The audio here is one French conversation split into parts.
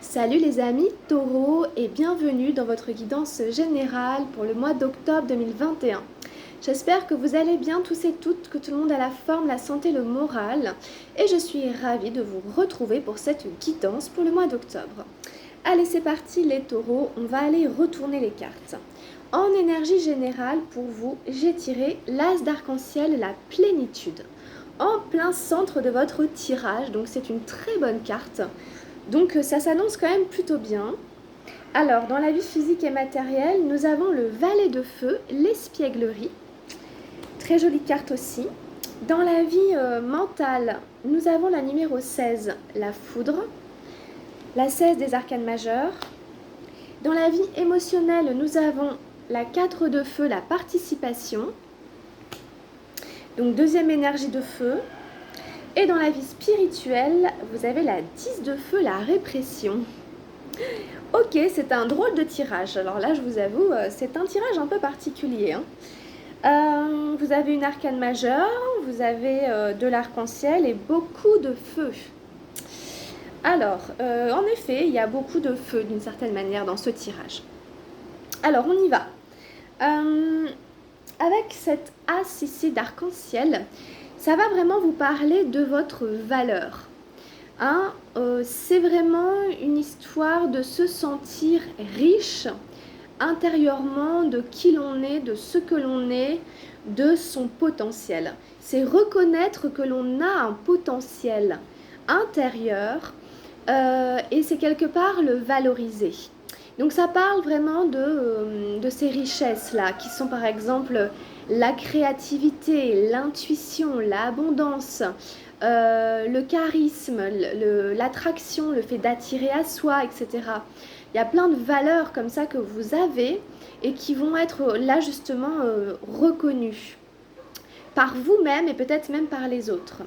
Salut les amis Taureau et bienvenue dans votre guidance générale pour le mois d'octobre 2021. J'espère que vous allez bien tous et toutes, que tout le monde a la forme, la santé, le moral et je suis ravie de vous retrouver pour cette guidance pour le mois d'octobre. Allez, c'est parti les taureaux, on va aller retourner les cartes. En énergie générale, pour vous, j'ai tiré l'as d'arc-en-ciel, la plénitude, en plein centre de votre tirage, donc c'est une très bonne carte. Donc ça s'annonce quand même plutôt bien. Alors, dans la vie physique et matérielle, nous avons le valet de feu, l'espièglerie. Très jolie carte aussi. Dans la vie mentale, nous avons la numéro 16, la foudre. La 16 des arcanes majeurs. Dans la vie émotionnelle, nous avons la 4 de feu, la participation. Donc deuxième énergie de feu. Et dans la vie spirituelle, vous avez la 10 de feu, la répression. Ok, c'est un drôle de tirage. Alors là, je vous avoue, c'est un tirage un peu particulier. Vous avez une arcane majeure, vous avez de l'arc-en-ciel et beaucoup de feu. Alors, en effet, il y a beaucoup de feu d'une certaine manière dans ce tirage. Alors, on y va. Avec cette as ici d'arc-en-ciel, ça va vraiment vous parler de votre valeur. C'est vraiment une histoire de se sentir riche intérieurement de qui l'on est, de ce que l'on est, de son potentiel. C'est reconnaître que l'on a un potentiel intérieur et c'est quelque part le valoriser. Donc ça parle vraiment de ces richesses-là, qui sont par exemple la créativité, l'intuition, l'abondance, le charisme, l'attraction, le fait d'attirer à soi, etc. Il y a plein de valeurs comme ça que vous avez et qui vont être là justement reconnues par vous-même et peut-être même par les autres.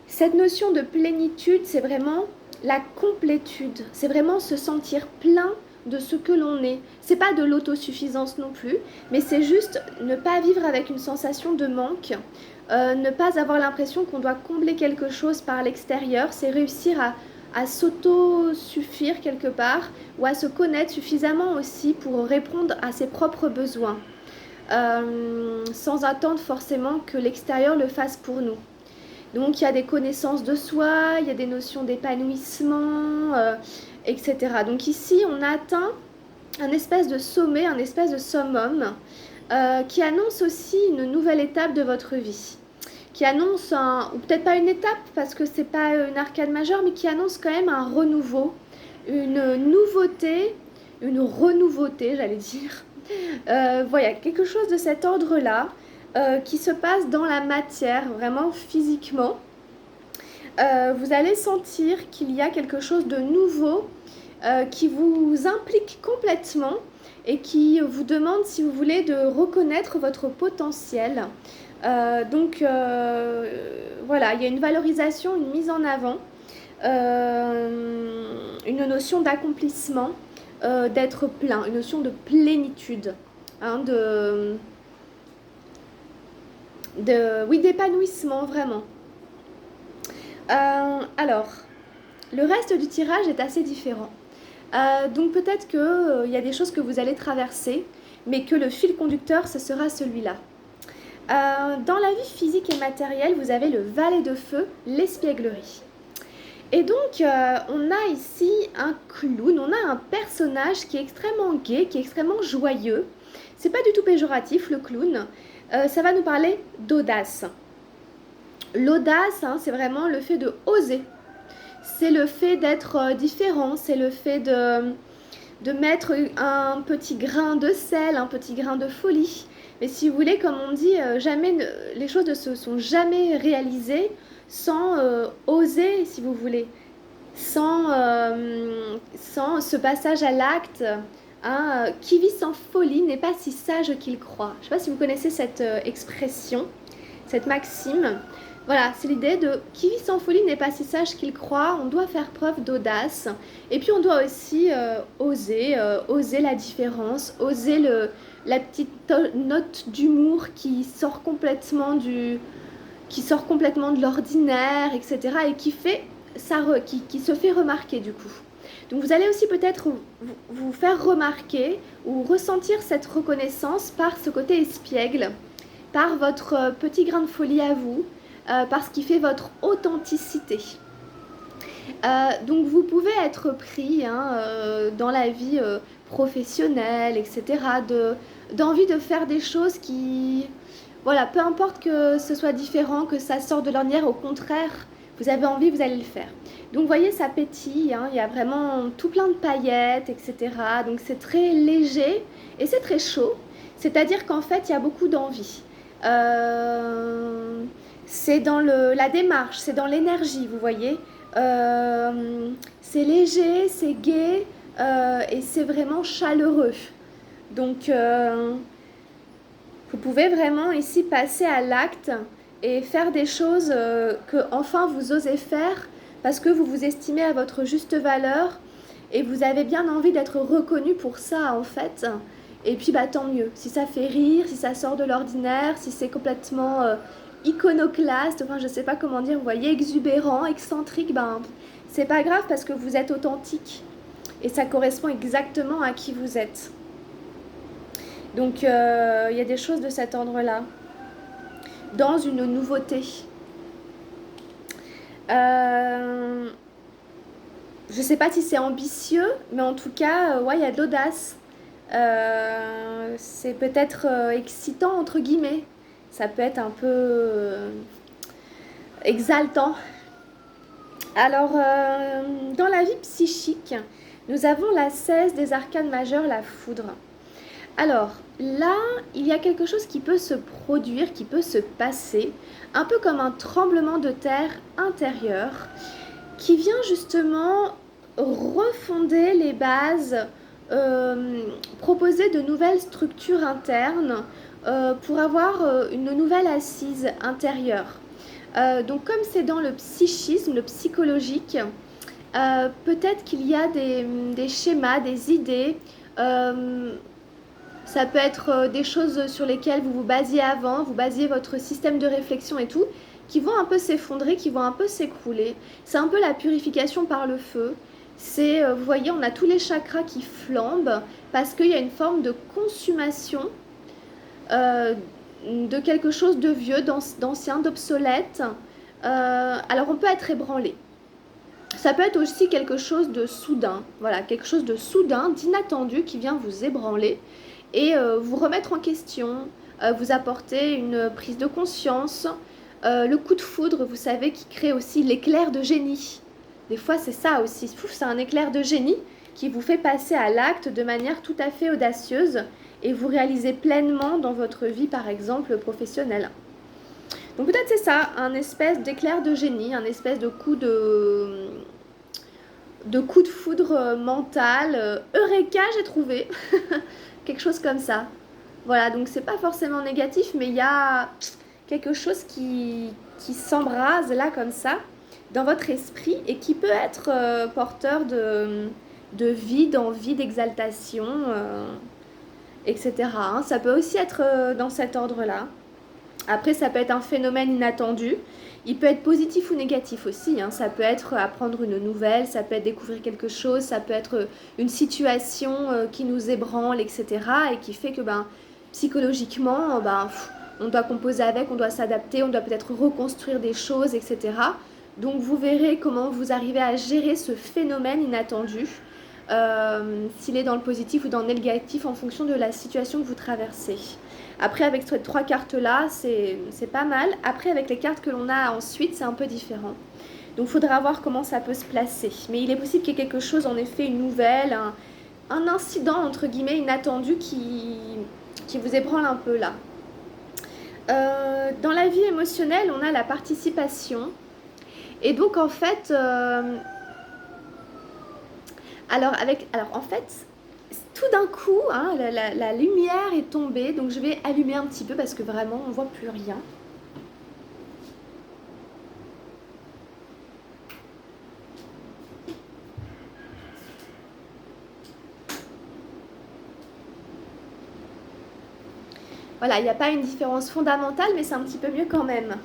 Cette notion de plénitude, c'est vraiment la complétude, c'est vraiment se sentir plein de ce que l'on est. C'est pas de l'autosuffisance non plus, mais c'est juste ne pas vivre avec une sensation de manque, ne pas avoir l'impression qu'on doit combler quelque chose par l'extérieur, c'est réussir à s'auto-suffire quelque part ou à se connaître suffisamment aussi pour répondre à ses propres besoins, sans attendre forcément que l'extérieur le fasse pour nous. Donc il y a des connaissances de soi, il y a des notions d'épanouissement, etc. Donc ici on a atteint un espèce de sommet, un espèce de summum qui annonce aussi une nouvelle étape de votre vie. Qui annonce, ou peut-être pas une étape parce que c'est pas une arcane majeure, mais qui annonce quand même un renouveau, une nouveauté, une renouveauté j'allais dire. Voilà, quelque chose de cet ordre-là. Qui se passe dans la matière, vraiment physiquement. Vous allez sentir qu'il y a quelque chose de nouveau qui vous implique complètement et qui vous demande, si vous voulez, de reconnaître votre potentiel. Donc voilà, il y a une valorisation, une mise en avant, une notion d'accomplissement, d'être plein, une notion de plénitude, d'épanouissement vraiment. Alors, le reste du tirage est assez différent. Donc peut-être qu'il y a des choses que vous allez traverser, mais que le fil conducteur, ce sera celui-là. Dans la vie physique et matérielle, vous avez le valet de feu, l'espièglerie. Et donc, on a ici un clown, on a un personnage qui est extrêmement gai, qui est extrêmement joyeux. C'est pas du tout péjoratif, le clown. Ça va nous parler d'audace. L'audace, c'est vraiment le fait de oser. C'est le fait d'être différent, c'est le fait de mettre un petit grain de sel, un petit grain de folie. Mais si vous voulez, comme on dit, les choses ne se sont jamais réalisées sans oser, si vous voulez, sans ce passage à l'acte. Qui vit sans folie n'est pas si sage qu'il croit. Je ne sais pas si vous connaissez cette expression, cette maxime. Voilà, c'est l'idée de qui vit sans folie n'est pas si sage qu'il croit. On doit faire preuve d'audace. Et puis on doit aussi oser la différence, oser la petite note d'humour qui sort complètement de l'ordinaire, etc. Et qui fait qui se fait remarquer du coup. Donc vous allez aussi peut-être vous faire remarquer ou ressentir cette reconnaissance par ce côté espiègle, par votre petit grain de folie à vous, par ce qui fait votre authenticité. Donc vous pouvez être pris dans la vie professionnelle, etc., d'envie de faire des choses qui... Voilà, peu importe que ce soit différent, que ça sorte de l'ordinaire, au contraire, vous avez envie, vous allez le faire. Donc vous voyez, ça pétille, il y a vraiment tout plein de paillettes, etc. Donc c'est très léger et c'est très chaud. C'est-à-dire qu'en fait, il y a beaucoup d'envie. C'est dans la démarche, c'est dans l'énergie, vous voyez. C'est léger, c'est gai et c'est vraiment chaleureux. Donc vous pouvez vraiment ici passer à l'acte et faire des choses que enfin vous osez faire parce que vous vous estimez à votre juste valeur et vous avez bien envie d'être reconnu pour ça en fait. Et puis bah tant mieux, si ça fait rire, si ça sort de l'ordinaire, si c'est complètement iconoclaste, enfin je sais pas comment dire, vous voyez, exubérant, excentrique, ben c'est pas grave parce que vous êtes authentique et ça correspond exactement à qui vous êtes. Donc il y a des choses de cet ordre-là, dans une nouveauté. Je ne sais pas si c'est ambitieux, mais en tout cas, ouais, il y a de l'audace. C'est peut-être excitant, entre guillemets. Ça peut être un peu exaltant. Alors, dans la vie psychique, nous avons la 16 des arcanes majeures, la foudre. Alors, là, il y a quelque chose qui peut se produire, qui peut se passer, un peu comme un tremblement de terre intérieur, qui vient justement refonder les bases, proposer de nouvelles structures internes pour avoir une nouvelle assise intérieure. Donc comme c'est dans le psychisme, le psychologique, peut-être qu'il y a des schémas, des idées, ça peut être des choses sur lesquelles vous vous basiez avant, vous basiez votre système de réflexion et tout, qui vont un peu s'effondrer, qui vont un peu s'écrouler. C'est un peu la purification par le feu. C'est, vous voyez, on a tous les chakras qui flambent parce qu'il y a une forme de consommation de quelque chose de vieux, d'ancien, d'obsolète. Alors on peut être ébranlé. Ça peut être aussi quelque chose de soudain, voilà, quelque chose de soudain, d'inattendu qui vient vous ébranler et vous remettre en question, vous apporter une prise de conscience. Le coup de foudre, vous savez, qui crée aussi l'éclair de génie. Des fois, c'est ça aussi. C'est un éclair de génie qui vous fait passer à l'acte de manière tout à fait audacieuse et vous réalisez pleinement dans votre vie, par exemple, professionnelle. Donc peut-être c'est ça, un espèce d'éclair de génie, un espèce de coup de foudre mental. Eureka, j'ai trouvé. Quelque chose comme ça. Voilà, donc c'est pas forcément négatif, mais il y a quelque chose qui s'embrase là comme ça dans votre esprit et qui peut être porteur de vie, d'envie, d'exaltation, etc. Ça peut aussi être dans cet ordre-là. Après, ça peut être un phénomène inattendu. Il peut être positif ou négatif aussi. Ça peut être apprendre une nouvelle, ça peut être découvrir quelque chose, ça peut être une situation qui nous ébranle, etc. Et qui fait que psychologiquement, on doit composer avec, on doit s'adapter, on doit peut-être reconstruire des choses, etc. Donc vous verrez comment vous arrivez à gérer ce phénomène inattendu, s'il est dans le positif ou dans le négatif en fonction de la situation que vous traversez. Après, avec ces 3 cartes-là, c'est pas mal. Après, avec les cartes que l'on a ensuite, c'est un peu différent. Donc, il faudra voir comment ça peut se placer. Mais il est possible qu'il y ait quelque chose, en effet, une nouvelle, un incident, entre guillemets, inattendu qui vous ébranle un peu là. Dans la vie émotionnelle, on a la participation. Et donc, en fait... Alors, en fait... Tout d'un coup, la lumière est tombée, donc je vais allumer un petit peu parce que vraiment on ne voit plus rien. Voilà, il n'y a pas une différence fondamentale, mais c'est un petit peu mieux quand même.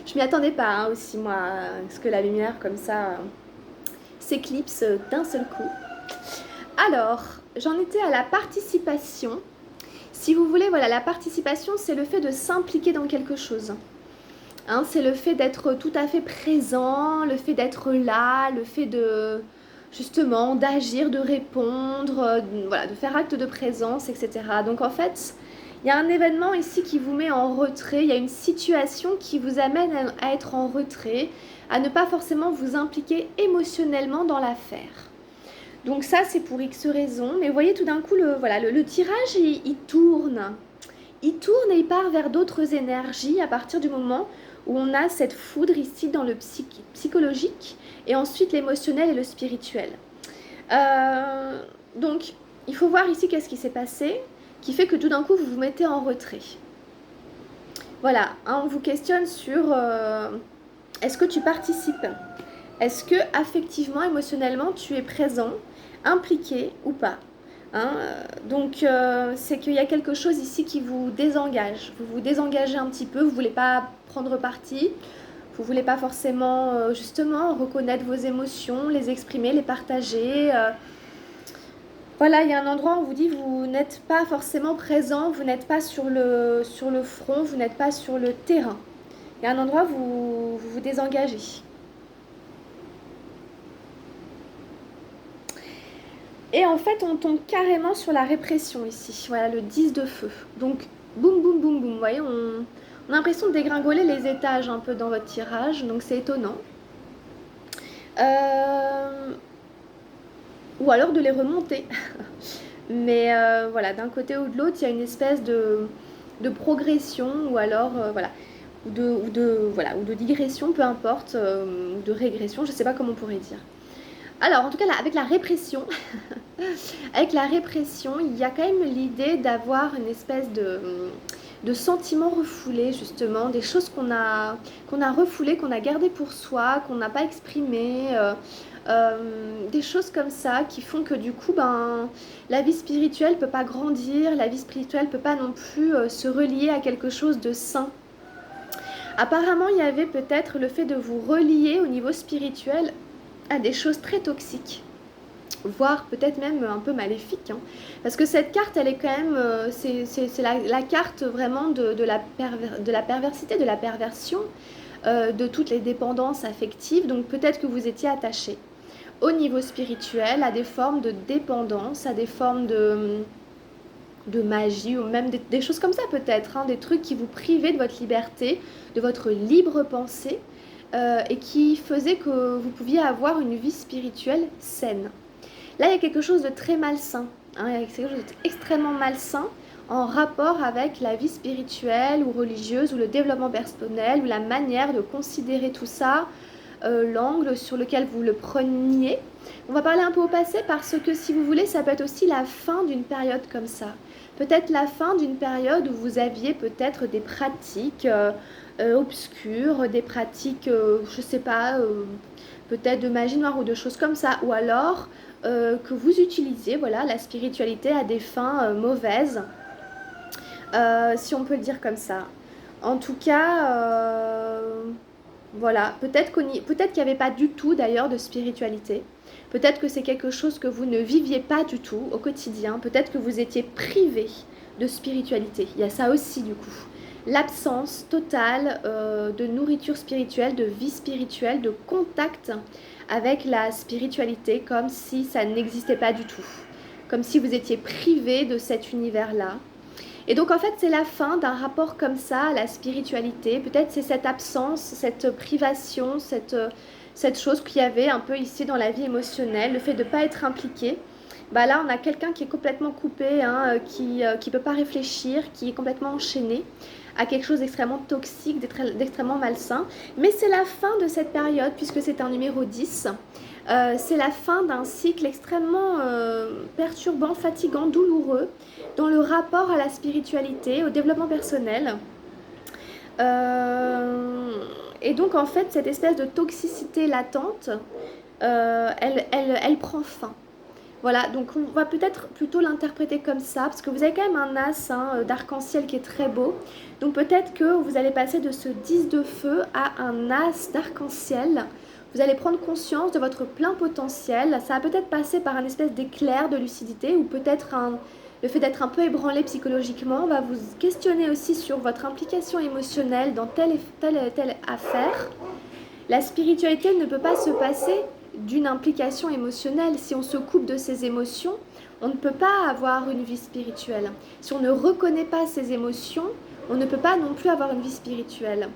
Je m'y attendais pas hein, aussi, moi, à ce que la lumière comme ça s'éclipse d'un seul coup. Alors, j'en étais à la participation. Si vous voulez, voilà, la participation, c'est le fait de s'impliquer dans quelque chose. Hein, c'est le fait d'être tout à fait présent, le fait d'être là, le fait de, justement, d'agir, de répondre, voilà, de faire acte de présence, etc. Donc en fait, il y a un événement ici qui vous met en retrait, il y a une situation qui vous amène à être en retrait, à ne pas forcément vous impliquer émotionnellement dans l'affaire. Donc ça, c'est pour X raisons. Mais vous voyez, tout d'un coup, le tirage, il tourne. Il tourne et il part vers d'autres énergies à partir du moment où on a cette foudre ici dans le psychologique et ensuite l'émotionnel et le spirituel. Donc, il faut voir ici qu'est-ce qui s'est passé qui fait que tout d'un coup, vous vous mettez en retrait. Voilà, hein, on vous questionne sur est-ce que tu participes ? Est-ce que affectivement, émotionnellement, tu es présent, impliqué ou pas hein Donc, c'est qu'il y a quelque chose ici qui vous désengage. Vous vous désengagez un petit peu, vous ne voulez pas prendre parti, vous ne voulez pas forcément, justement, reconnaître vos émotions, les exprimer, les partager. Voilà, il y a un endroit où on vous dit vous n'êtes pas forcément présent, vous n'êtes pas sur le front, vous n'êtes pas sur le terrain. Il y a un endroit où vous vous désengagez. Et en fait, on tombe carrément sur la répression ici. Voilà, le 10 de feu. Donc, boum, boum, boum, boum. Vous voyez, on a l'impression de dégringoler les étages un peu dans votre tirage. Donc, c'est étonnant. Ou alors de les remonter. Mais voilà, d'un côté ou de l'autre, il y a une espèce de progression ou alors, voilà. Ou de digression, peu importe, ou de régression, je ne sais pas comment on pourrait dire. Alors, en tout cas, là, avec la répression, il y a quand même l'idée d'avoir une espèce de sentiment refoulé, justement, des choses qu'on a refoulées, qu'on a gardées pour soi, qu'on n'a pas exprimées, des choses comme ça qui font que du coup, la vie spirituelle ne peut pas grandir, la vie spirituelle ne peut pas non plus se relier à quelque chose de sain. Apparemment, il y avait peut-être le fait de vous relier au niveau spirituel à des choses très toxiques, voire peut-être même un peu maléfiques. Hein. Parce que cette carte, elle est quand même, c'est la carte vraiment de la perversité, de la perversion, de toutes les dépendances affectives. Donc peut-être que vous étiez attaché au niveau spirituel à des formes de dépendance, à des formes de magie ou même des choses comme ça peut-être, hein, des trucs qui vous privaient de votre liberté, de votre libre pensée et qui faisaient que vous pouviez avoir une vie spirituelle saine. Là, il y a quelque chose de très malsain, hein, il y a quelque chose d'extrêmement malsain en rapport avec la vie spirituelle ou religieuse ou le développement personnel ou la manière de considérer tout ça, l'angle sur lequel vous le preniez. On va parler un peu au passé parce que si vous voulez, ça peut être aussi la fin d'une période comme ça. Peut-être la fin d'une période où vous aviez peut-être des pratiques obscures, des pratiques, je ne sais pas, peut-être de magie noire ou de choses comme ça. Ou alors que vous utilisiez voilà, la spiritualité à des fins mauvaises, si on peut le dire comme ça. En tout cas, voilà, peut-être qu'il n'y avait pas du tout d'ailleurs de spiritualité. Peut-être que c'est quelque chose que vous ne viviez pas du tout au quotidien. Peut-être que vous étiez privé de spiritualité. Il y a ça aussi du coup. L'absence totale de nourriture spirituelle, de vie spirituelle, de contact avec la spiritualité, comme si ça n'existait pas du tout. Comme si vous étiez privé de cet univers-là. Et donc en fait c'est la fin d'un rapport comme ça à la spiritualité. Peut-être c'est cette absence, cette privation, cette chose qu'il y avait un peu ici dans la vie émotionnelle, le fait de ne pas être impliqué. Là on a quelqu'un qui est complètement coupé, hein, qui ne peut pas réfléchir, qui est complètement enchaîné à quelque chose d'extrêmement toxique, d'extrêmement malsain. Mais c'est la fin de cette période puisque c'est un numéro 10. C'est la fin d'un cycle extrêmement perturbant, fatigant, douloureux dans le rapport à la spiritualité, au développement personnel. Et donc en fait cette espèce de toxicité latente, elle prend fin. Voilà, donc on va peut-être plutôt l'interpréter comme ça, parce que vous avez quand même un as d'arc-en-ciel qui est très beau. Donc peut-être que vous allez passer de ce 10 de feu à un as d'arc-en-ciel. Vous allez prendre conscience de votre plein potentiel. Ça va peut-être passer par un espèce d'éclair de lucidité, ou peut-être le fait d'être un peu ébranlé psychologiquement. On va vous questionner aussi sur votre implication émotionnelle dans telle affaire. La spiritualité ne peut pas se passer d'une implication émotionnelle. Si on se coupe de ses émotions, on ne peut pas avoir une vie spirituelle. Si on ne reconnaît pas ses émotions, on ne peut pas non plus avoir une vie spirituelle.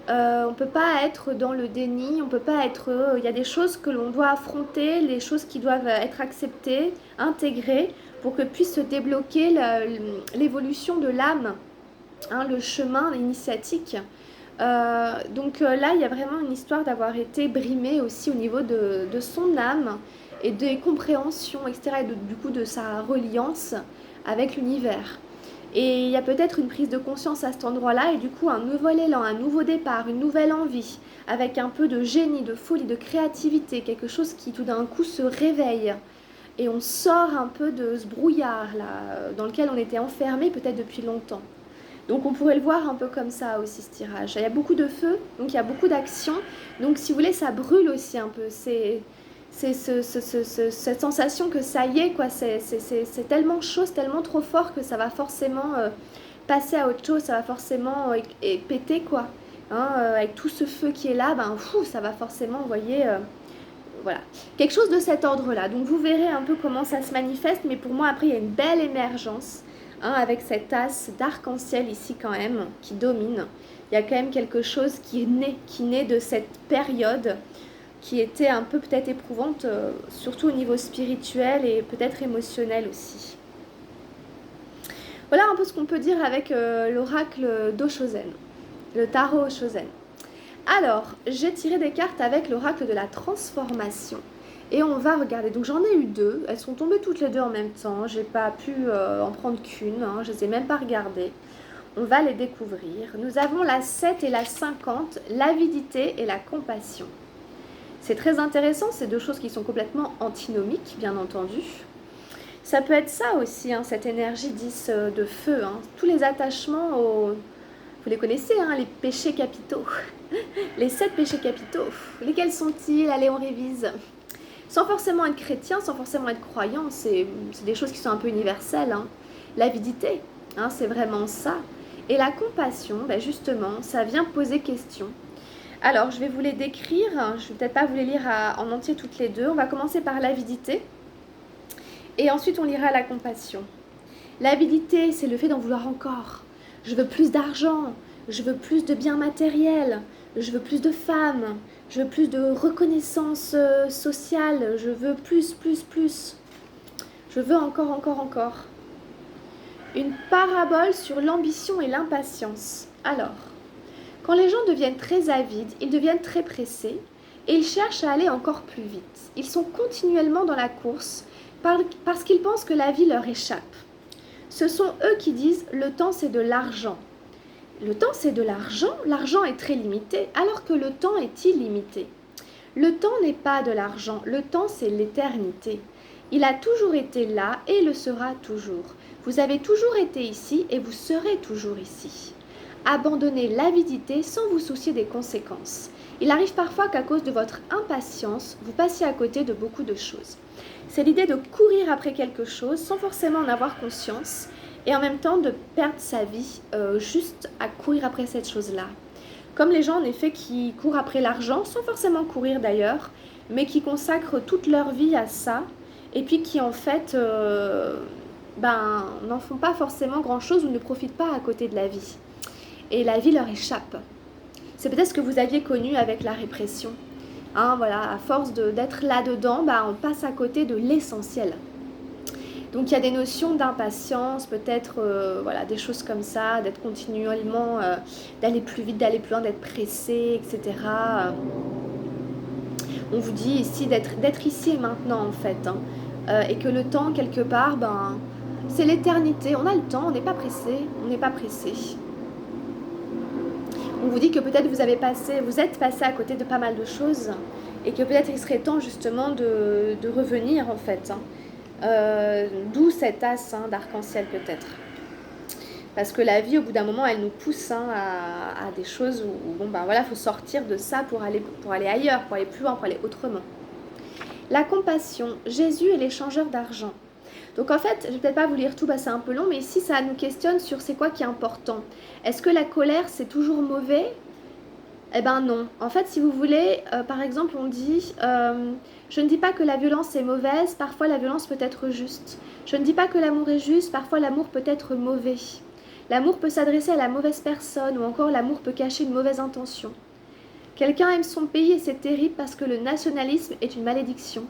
On ne peut pas être dans le déni, on peut pas être... Il y a des choses que l'on doit affronter, les choses qui doivent être acceptées, intégrées, pour que puisse se débloquer l'évolution de l'âme, le chemin initiatique. Donc là, il y a vraiment une histoire d'avoir été brimé aussi au niveau de son âme et des compréhensions, etc. Et du coup de sa reliance avec l'univers. Et il y a peut-être une prise de conscience à cet endroit-là et du coup un nouvel élan, un nouveau départ, une nouvelle envie, avec un peu de génie, de folie, de créativité, quelque chose qui tout d'un coup se réveille. Et on sort un peu de ce brouillard-là, dans lequel on était enfermé peut-être depuis longtemps. Donc on pourrait le voir un peu comme ça aussi, ce tirage. Il y a beaucoup de feu, donc il y a beaucoup d'action. Donc si vous voulez, ça brûle aussi un peu. C'est cette sensation que ça y est, quoi. C'est tellement chaud, c'est tellement trop fort que ça va forcément passer à autre chose, ça va forcément péter, quoi. Avec tout ce feu qui est là, ça va forcément, vous voyez... voilà, quelque chose de cet ordre-là. Donc vous verrez un peu comment ça se manifeste, mais pour moi, après, il y a une belle émergence. Avec cette as d'arc-en-ciel ici quand même, qui domine. Il y a quand même quelque chose qui naît de cette période qui était un peu peut-être éprouvante, surtout au niveau spirituel et peut-être émotionnel aussi. Voilà un peu ce qu'on peut dire avec l'oracle d'Oshozen, le tarot Oshozen. Alors, j'ai tiré des cartes avec l'oracle de la transformation. Et on va regarder, donc j'en ai eu deux, elles sont tombées toutes les deux en même temps, j'ai pas pu en prendre qu'une, je les ai même pas regardées. On va les découvrir. Nous avons la 7 et la 50, l'avidité et la compassion. C'est très intéressant, c'est deux choses qui sont complètement antinomiques, bien entendu. Ça peut être ça aussi, cette énergie 10 de feu, tous les attachements vous les connaissez, les péchés capitaux. Les 7 péchés capitaux, lesquels sont-ils? Allez, on révise. Sans forcément être chrétien, sans forcément être croyant, c'est des choses qui sont un peu universelles. L'avidité, c'est vraiment ça. Et la compassion, justement, ça vient poser question. Alors, je vais vous les décrire, je ne vais peut-être pas vous les lire en entier toutes les deux. On va commencer par l'avidité, et ensuite on lira la compassion. L'avidité, c'est le fait d'en vouloir encore. Je veux plus d'argent, je veux plus de biens matériels, je veux plus de femmes, je veux plus de reconnaissance sociale, je veux plus. Je veux encore. Une parabole sur l'ambition et l'impatience. Alors, quand les gens deviennent très avides, ils deviennent très pressés et ils cherchent à aller encore plus vite. Ils sont continuellement dans la course parce qu'ils pensent que la vie leur échappe. Ce sont eux qui disent « le temps c'est de l'argent ». Le temps c'est de l'argent, l'argent est très limité, alors que le temps est illimité. Le temps n'est pas de l'argent, le temps c'est l'éternité. Il a toujours été là et le sera toujours. Vous avez toujours été ici et vous serez toujours ici. Abandonnez l'avidité sans vous soucier des conséquences. Il arrive parfois qu'à cause de votre impatience, vous passiez à côté de beaucoup de choses. C'est l'idée de courir après quelque chose sans forcément en avoir conscience et en même temps de perdre sa vie juste à courir après cette chose-là. Comme les gens en effet qui courent après l'argent, sans forcément courir d'ailleurs, mais qui consacrent toute leur vie à ça et puis qui en fait n'en font pas forcément grand-chose ou ne profitent pas à côté de la vie. Et la vie leur échappe. C'est peut-être ce que vous aviez connu avec la répression. À force d'être là-dedans, on passe à côté de l'essentiel. Donc il y a des notions d'impatience, peut-être des choses comme ça, d'être continuellement, d'aller plus vite, d'aller plus loin, d'être pressé, etc. On vous dit ici d'être ici et maintenant en fait. Et que le temps, quelque part, c'est l'éternité. On a le temps, on n'est pas pressé, On vous dit que peut-être vous êtes passé à côté de pas mal de choses et que peut-être il serait temps justement de revenir en fait. D'où cet as d'arc-en-ciel peut-être. Parce que la vie, au bout d'un moment, elle nous pousse à des choses où bon, ben voilà, faut sortir de ça pour aller ailleurs, pour aller plus loin, pour aller autrement. La compassion, Jésus est l'échangeur d'argent. Donc en fait, je vais peut-être pas vous lire tout, c'est un peu long, mais ici ça nous questionne sur c'est quoi qui est important. Est-ce que la colère c'est toujours mauvais? Eh ben non. En fait, si vous voulez, par exemple, on dit, je ne dis pas que la violence est mauvaise, parfois la violence peut être juste. Je ne dis pas que l'amour est juste, parfois l'amour peut être mauvais. L'amour peut s'adresser à la mauvaise personne ou encore l'amour peut cacher une mauvaise intention. Quelqu'un aime son pays et c'est terrible parce que le nationalisme est une malédiction.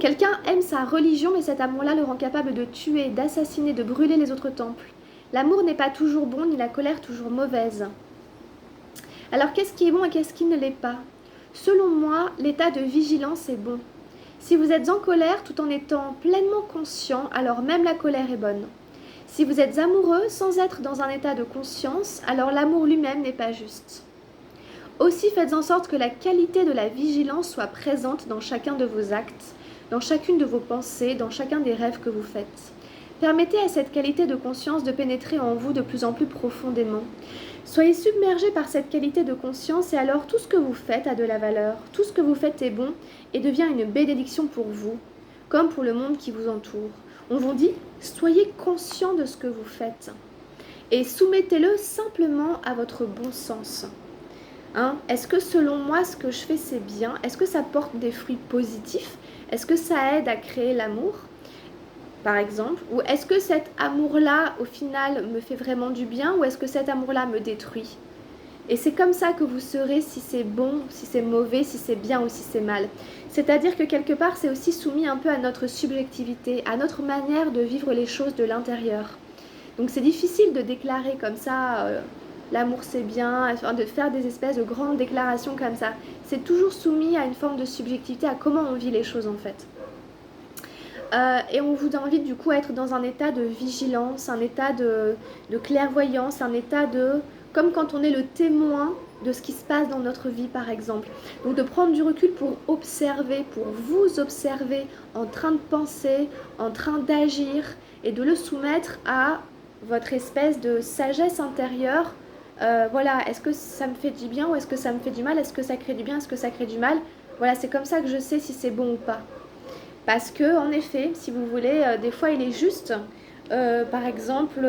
Quelqu'un aime sa religion mais cet amour-là le rend capable de tuer, d'assassiner, de brûler les autres temples. L'amour n'est pas toujours bon ni la colère toujours mauvaise. Alors qu'est-ce qui est bon et qu'est-ce qui ne l'est pas? Selon moi, l'état de vigilance est bon. Si vous êtes en colère tout en étant pleinement conscient, alors même la colère est bonne. Si vous êtes amoureux sans être dans un état de conscience, alors l'amour lui-même n'est pas juste. Aussi faites en sorte que la qualité de la vigilance soit présente dans chacun de vos actes, dans chacune de vos pensées, dans chacun des rêves que vous faites. Permettez à cette qualité de conscience de pénétrer en vous de plus en plus profondément. Soyez submergés par cette qualité de conscience et alors tout ce que vous faites a de la valeur, tout ce que vous faites est bon et devient une bénédiction pour vous, comme pour le monde qui vous entoure. On vous dit, soyez conscient de ce que vous faites et soumettez-le simplement à votre bon sens. Est-ce que selon moi, ce que je fais, c'est bien? Est-ce que ça porte des fruits positifs? Est-ce que ça aide à créer l'amour, par exemple? Ou est-ce que cet amour-là, au final, me fait vraiment du bien? Ou est-ce que cet amour-là me détruit? Et c'est comme ça que vous saurez si c'est bon, si c'est mauvais, si c'est bien ou si c'est mal. C'est-à-dire que quelque part, c'est aussi soumis un peu à notre subjectivité, à notre manière de vivre les choses de l'intérieur. Donc c'est difficile de déclarer comme ça... l'amour c'est bien, de faire des espèces de grandes déclarations comme ça. C'est toujours soumis à une forme de subjectivité, à comment on vit les choses en fait. Et on vous invite du coup à être dans un état de vigilance, un état de clairvoyance, un état de... comme quand on est le témoin de ce qui se passe dans notre vie par exemple. Donc de prendre du recul pour observer, pour vous observer en train de penser, en train d'agir et de le soumettre à votre espèce de sagesse intérieure. Voilà, est-ce que ça me fait du bien ou est-ce que ça me fait du mal? Est-ce que ça crée du bien? Est-ce que ça crée du mal? Voilà, c'est comme ça que je sais si c'est bon ou pas. Parce que, en effet, si vous voulez, des fois il est juste, par exemple,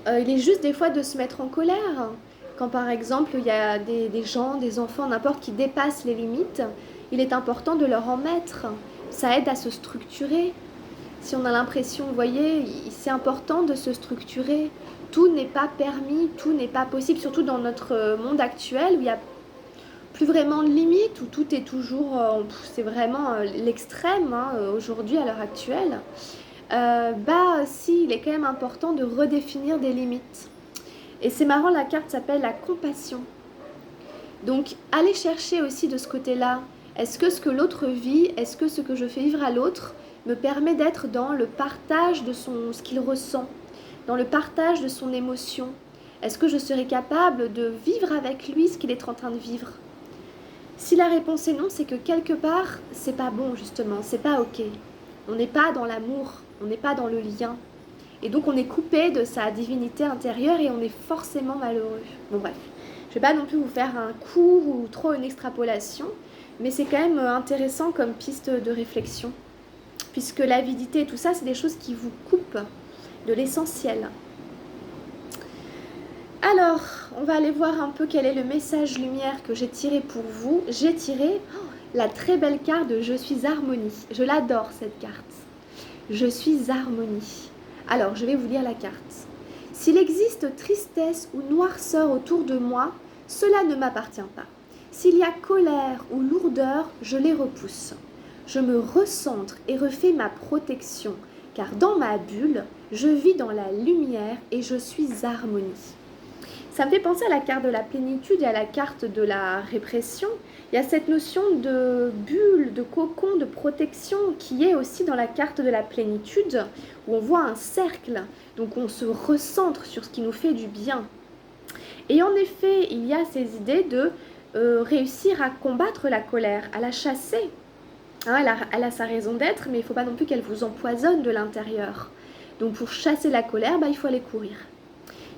il est juste des fois de se mettre en colère. Quand par exemple il y a des gens, des enfants, n'importe qui dépassent les limites, il est important de leur en mettre. Ça aide à se structurer. Si on a l'impression, vous voyez, c'est important de se structurer. Tout n'est pas permis, tout n'est pas possible, surtout dans notre monde actuel où il n'y a plus vraiment de limites, où tout est toujours, c'est vraiment l'extrême aujourd'hui à l'heure actuelle. Si, il est quand même important de redéfinir des limites. Et c'est marrant, la carte s'appelle la compassion. Donc, allez chercher aussi de ce côté-là. Est-ce que ce que l'autre vit, est-ce que ce que je fais vivre à l'autre me permet d'être dans le partage de ce qu'il ressent, dans le partage de son émotion? Est-ce que je serai capable de vivre avec lui ce qu'il est en train de vivre? Si la réponse est non, c'est que quelque part, c'est pas bon justement, c'est pas ok. On n'est pas dans l'amour, on n'est pas dans le lien. Et donc on est coupé de sa divinité intérieure et on est forcément malheureux. Bon bref, je vais pas non plus vous faire un cours ou trop une extrapolation, mais c'est quand même intéressant comme piste de réflexion. Puisque l'avidité et tout ça, c'est des choses qui vous coupent de l'essentiel. Alors, on va aller voir un peu quel est le message lumière que j'ai tiré pour vous. J'ai tiré la très belle carte de Je suis harmonie. Je l'adore cette carte. Je suis harmonie. Alors, je vais vous lire la carte. S'il existe tristesse ou noirceur autour de moi, cela ne m'appartient pas. S'il y a colère ou lourdeur, je les repousse. Je me recentre et refais ma protection, car dans ma bulle, je vis dans la lumière et je suis harmonie. Ça me fait penser à la carte de la plénitude et à la carte de la répression. Il y a cette notion de bulle, de cocon, de protection qui est aussi dans la carte de la plénitude, où on voit un cercle, donc on se recentre sur ce qui nous fait du bien. Et en effet, il y a ces idées de réussir à combattre la colère, à la chasser. Hein, elle a sa raison d'être, mais il ne faut pas non plus qu'elle vous empoisonne de l'intérieur. Donc pour chasser la colère, il faut aller courir.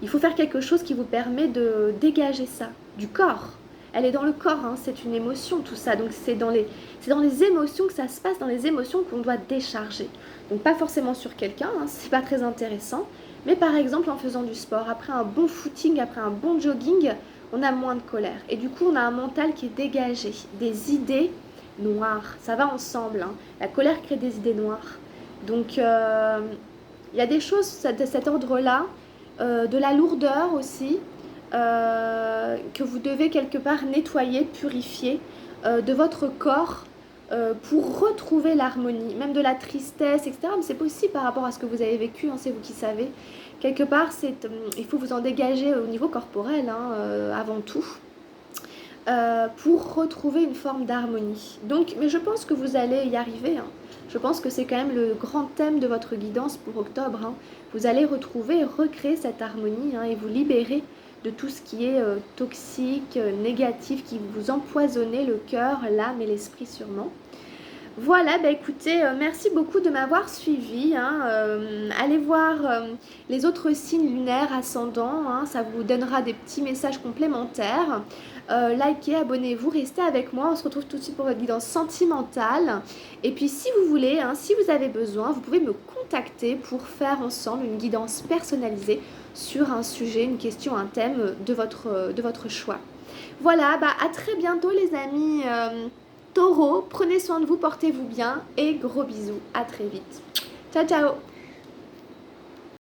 Il faut faire quelque chose qui vous permet de dégager ça du corps. Elle est dans le corps, hein, c'est une émotion tout ça. Donc c'est dans les émotions que ça se passe, dans les émotions qu'on doit décharger. Donc pas forcément sur quelqu'un, hein, c'est pas très intéressant. Mais par exemple en faisant du sport, après un bon footing, après un bon jogging, on a moins de colère. Et du coup on a un mental qui est dégagé, des idées noires. Ça va ensemble, hein. La colère crée des idées noires. Donc il y a des choses de cet ordre-là, de la lourdeur aussi, que vous devez quelque part nettoyer, purifier de votre corps pour retrouver l'harmonie, même de la tristesse, etc. Mais c'est possible par rapport à ce que vous avez vécu, hein, c'est vous qui savez. Quelque part, il faut vous en dégager au niveau corporel, hein, avant tout. Pour retrouver une forme d'harmonie. Donc, mais je pense que vous allez y arriver, hein. Je pense que c'est quand même le grand thème de votre guidance pour octobre, hein. Vous allez retrouver et recréer cette harmonie, hein, et vous libérer de tout ce qui est toxique, négatif, qui vous empoisonnez le cœur, l'âme et l'esprit sûrement. Voilà, écoutez, merci beaucoup de m'avoir suivi, hein. Allez voir les autres signes lunaires ascendants, hein, ça vous donnera des petits messages complémentaires. Likez, abonnez-vous, restez avec moi, on se retrouve tout de suite pour votre guidance sentimentale. Et puis si vous voulez, hein, si vous avez besoin, vous pouvez me contacter pour faire ensemble une guidance personnalisée sur un sujet, une question, un thème de votre choix. Voilà, à très bientôt les amis. Taureau, prenez soin de vous, portez-vous bien et gros bisous, à très vite. Ciao ciao.